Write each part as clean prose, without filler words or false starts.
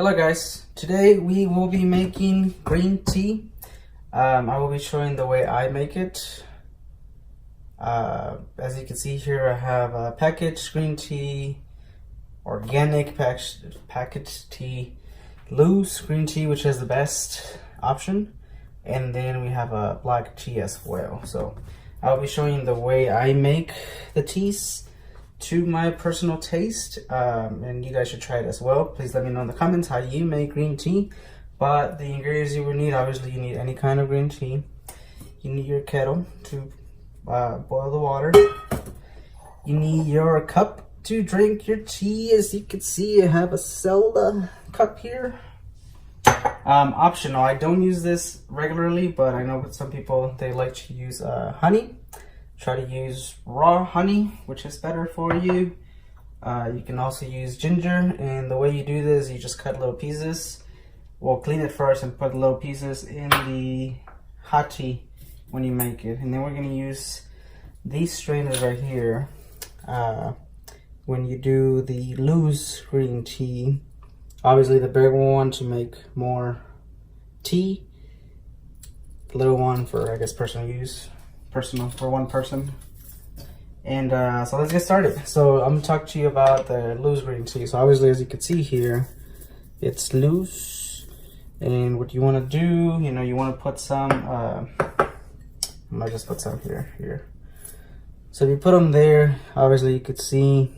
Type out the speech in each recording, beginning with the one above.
Hello guys, today we will be making green tea. I will be showing the way I make it. As you can see here, I have a packaged green tea, organic packaged tea, loose green tea, which is the best option, and then we have a black tea as well. So I'll be showing the way I make the teas to my personal taste, and you guys should try it as well. Please let me know in the comments how you make green tea. But the ingredients you will need, obviously you need any kind of green tea. You need your kettle to boil the water. You need your cup to drink your tea. As you can see, I have a Zelda cup here. Optional, I don't use this regularly, but I know with some people they like to use honey. Try to use raw honey, which is better for you. You can also use ginger, and the way you do this, you just cut little pieces. Well, clean it first and put little pieces in the hot tea when you make it. And then we're gonna use these strainers right here. When you do the loose green tea, obviously the bigger one to make more tea, the little one for, I guess, personal use. Personal for one person. And so let's get started. So I'm gonna talk to you about the loose green tea. So obviously, as you can see here, it's loose, and what you want to do, you want to put some I might just put some here. So if you put them there, obviously you could see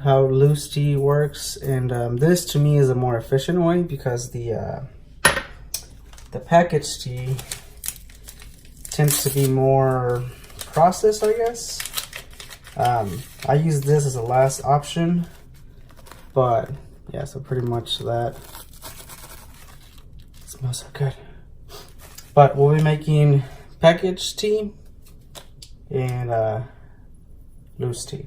how loose tea works, and this to me is a more efficient way, because the packaged tea tends to be more processed, I guess. I use this as a last option, but yeah, so pretty much that. It smells so good. But we'll be making packaged tea and loose tea.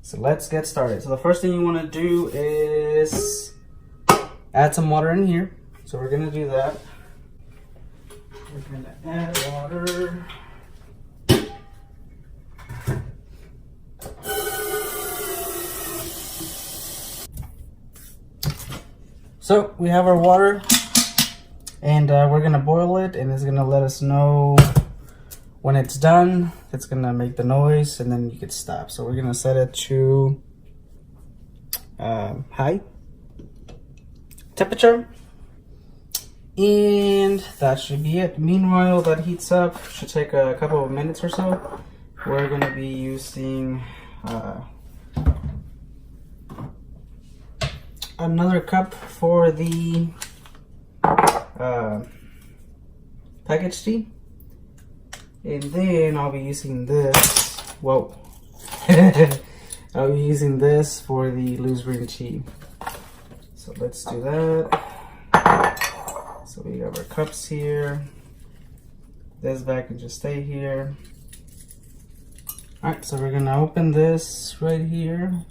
So let's get started. So the first thing you want to do is add some water in here. So we're gonna do that. We're gonna add water. So we have our water, and we're gonna boil it, and it's gonna let us know when it's done. It's gonna make the noise, and then you can stop. So we're gonna set it to high temperature. And that should be it. Meanwhile, that heats up. Should take a couple of minutes or so. We're gonna be using another cup for the packaged tea, and then I'll be using this. Whoa! I'll be using this for the loose green tea. So let's do that. So we have our cups here. This bag can just stay here. Alright, so we're gonna open this right here.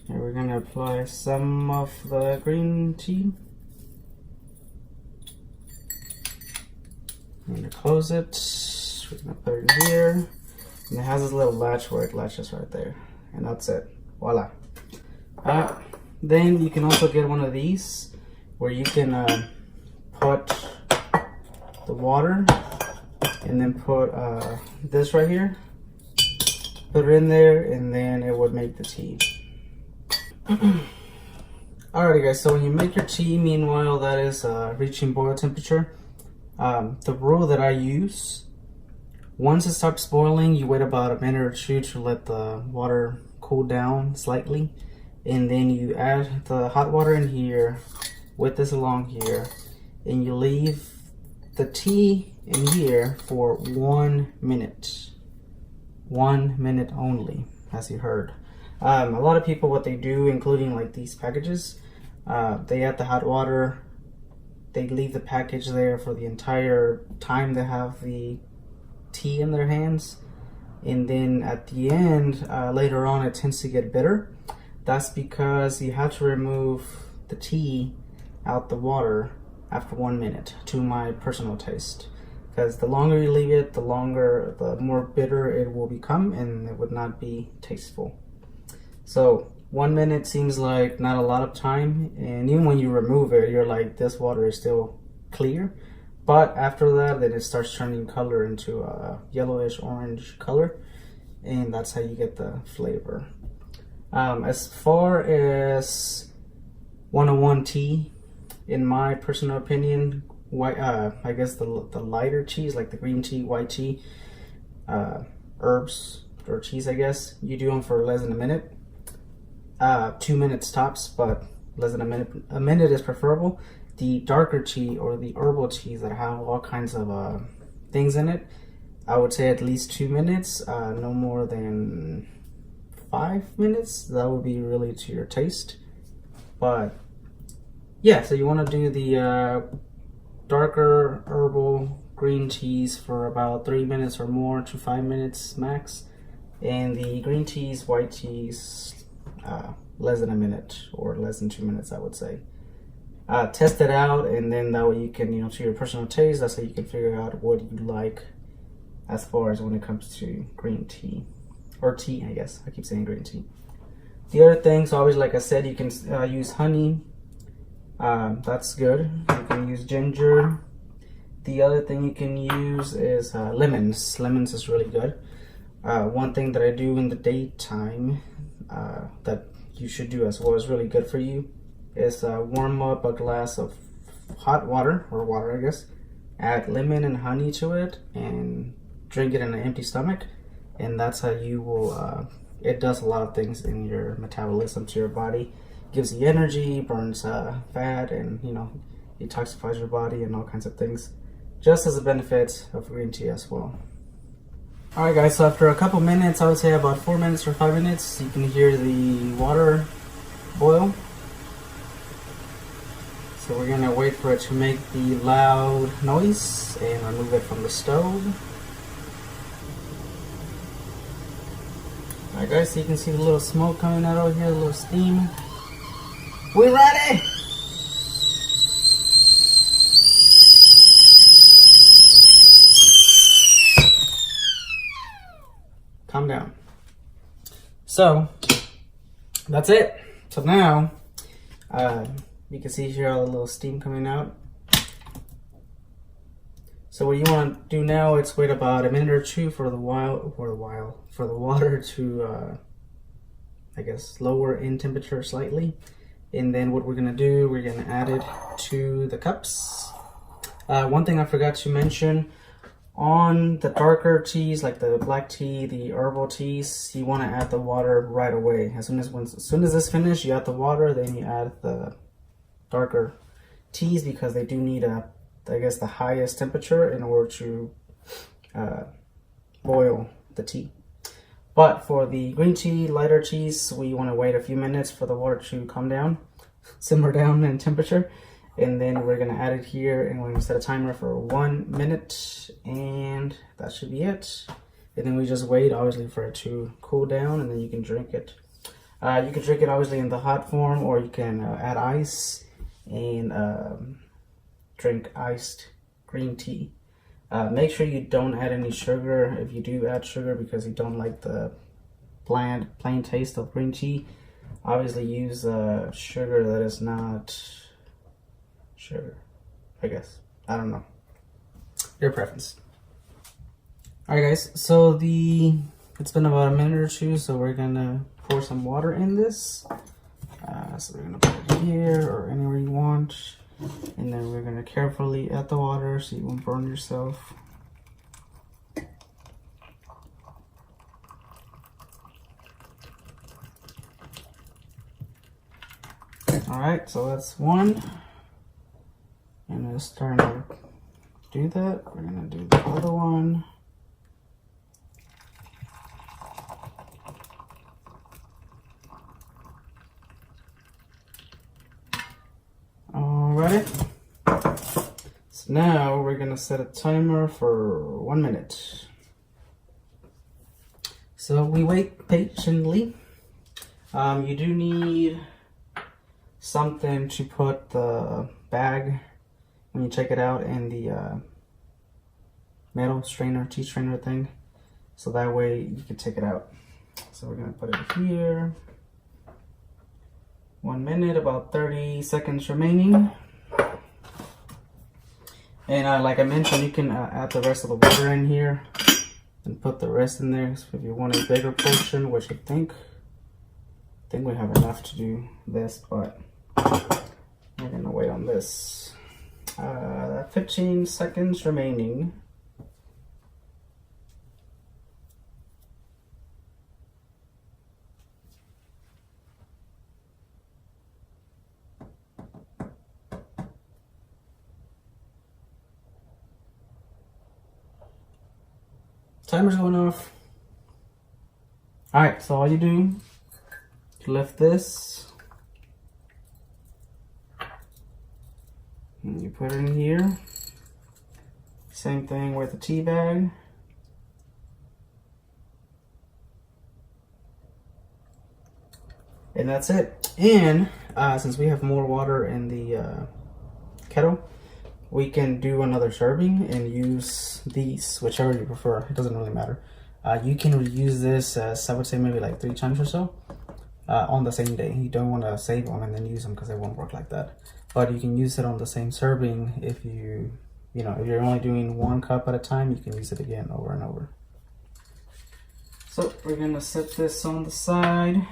And we're gonna apply some of the green tea. I'm gonna close it. We're gonna put it in here. And it has this little latch where it latches right there. And that's it. Voila. Then you can also get one of these where you can put the water and then put this right here, put it in there, and then it would make the tea. Alrighty guys, so when you make your tea, meanwhile that is reaching boil temperature, the rule that I use, once it starts boiling, you wait about a minute or two to let the water cool down slightly, and then you add the hot water in here with this along here, and you leave the tea in here for 1 minute. 1 minute only, as you heard. A lot of people, what they do, including like these packages, they add the hot water, they leave the package there for the entire time they have the tea in their hands, and then at the end, later on, it tends to get bitter. That's because you have to remove the tea out the water after 1 minute, to my personal taste, because the longer you leave it, the more bitter it will become, and it would not be tasteful. So 1 minute seems like not a lot of time, and even when you remove it, you're like, this water is still clear. But after that, then it starts turning color into a yellowish orange color, and that's how you get the flavor. As far as 101 tea, in my personal opinion, I guess the lighter teas, like the green tea, white tea, herbs or teas, I guess, you do them for less than a minute. 2 minutes tops, but less than a minute. A minute is preferable. The darker tea or the herbal teas that have all kinds of things in it, I would say at least 2 minutes, no more than 5 minutes. That would be really to your taste. But yeah, so you want to do the darker herbal green teas for about 3 minutes or more to 5 minutes max, and the green teas, white teas, less than a minute or less than 2 minutes, I would say. Test it out, and then that way you can, to your personal taste, that's how you can figure out what you like as far as when it comes to green tea. Or tea, I guess. I keep saying green tea. The other things, always, like I said, you can use honey. That's good. You can use ginger. The other thing you can use is lemons. Lemons is really good. One thing that I do in the daytime that you should do as well, is really good for you, is warm up a glass of hot water, or water I guess, add lemon and honey to it, and drink it in an empty stomach, and that's how you will, it does a lot of things in your metabolism to your body. Gives you energy, burns fat, and detoxifies your body and all kinds of things, just as a benefit of green tea as well. Alright guys, so after a couple minutes, I would say about 4 minutes or 5 minutes, you can hear the water boil. So we're gonna wait for it to make the loud noise and remove it from the stove. Alright guys, so you can see the little smoke coming out over here, the little steam. We're ready! Calm down. So that's it. So now you can see here all the little steam coming out. So what you want to do now is wait about a minute or two for the water to I guess lower in temperature slightly, and then what we're gonna do, we're gonna add it to the cups. One thing I forgot to mention, on the darker teas, like the black tea, the herbal teas, you want to add the water right away. As soon as this finishes, you add the water, then you add the darker teas, because they do need I guess the highest temperature in order to boil the tea. But for the green tea, lighter teas, we want to wait a few minutes for the water to calm down, simmer down in temperature. And then we're going to add it here, and we're going to set a timer for 1 minute, and that should be it. And then we just wait, obviously, for it to cool down, and then you can drink it. You can drink it, obviously, in the hot form, or you can add ice and drink iced green tea. Make sure you don't add any sugar if you do add sugar, because you don't like the bland, plain taste of green tea. Obviously, use sugar that is not sugar, I guess. I don't know. Your preference. Alright guys, so it's been about a minute or two, so we're gonna pour some water in this. So we're gonna put it here or anywhere you want. And then we're gonna carefully add the water so you won't burn yourself. Alright, so that's one. And it's starting to do that. We're gonna do the other one. Alright. So now we're gonna set a timer for 1 minute. So we wait patiently. You do need something to put the bag when you check it out in the metal strainer, tea strainer thing, so that way you can take it out. So we're gonna put it here, 1 minute, about 30 seconds remaining. And like I mentioned, you can add the rest of the water in here and put the rest in there if you want a bigger portion, which I think we have enough to do this, but we're gonna wait on this. 15 seconds remaining. Timer's going off. Alright, so all you do, lift this, and you put it in here. Same thing with the tea bag. And that's it. And since we have more water in the kettle, we can do another serving and use these, whichever you prefer. It doesn't really matter. You can reuse this, I would say maybe like 3 times or so on the same day. You don't want to save them and then use them because it won't work like that. But you can use it on the same serving if if you're only doing 1 cup at a time, you can use it again over and over. So we're gonna set this on the side.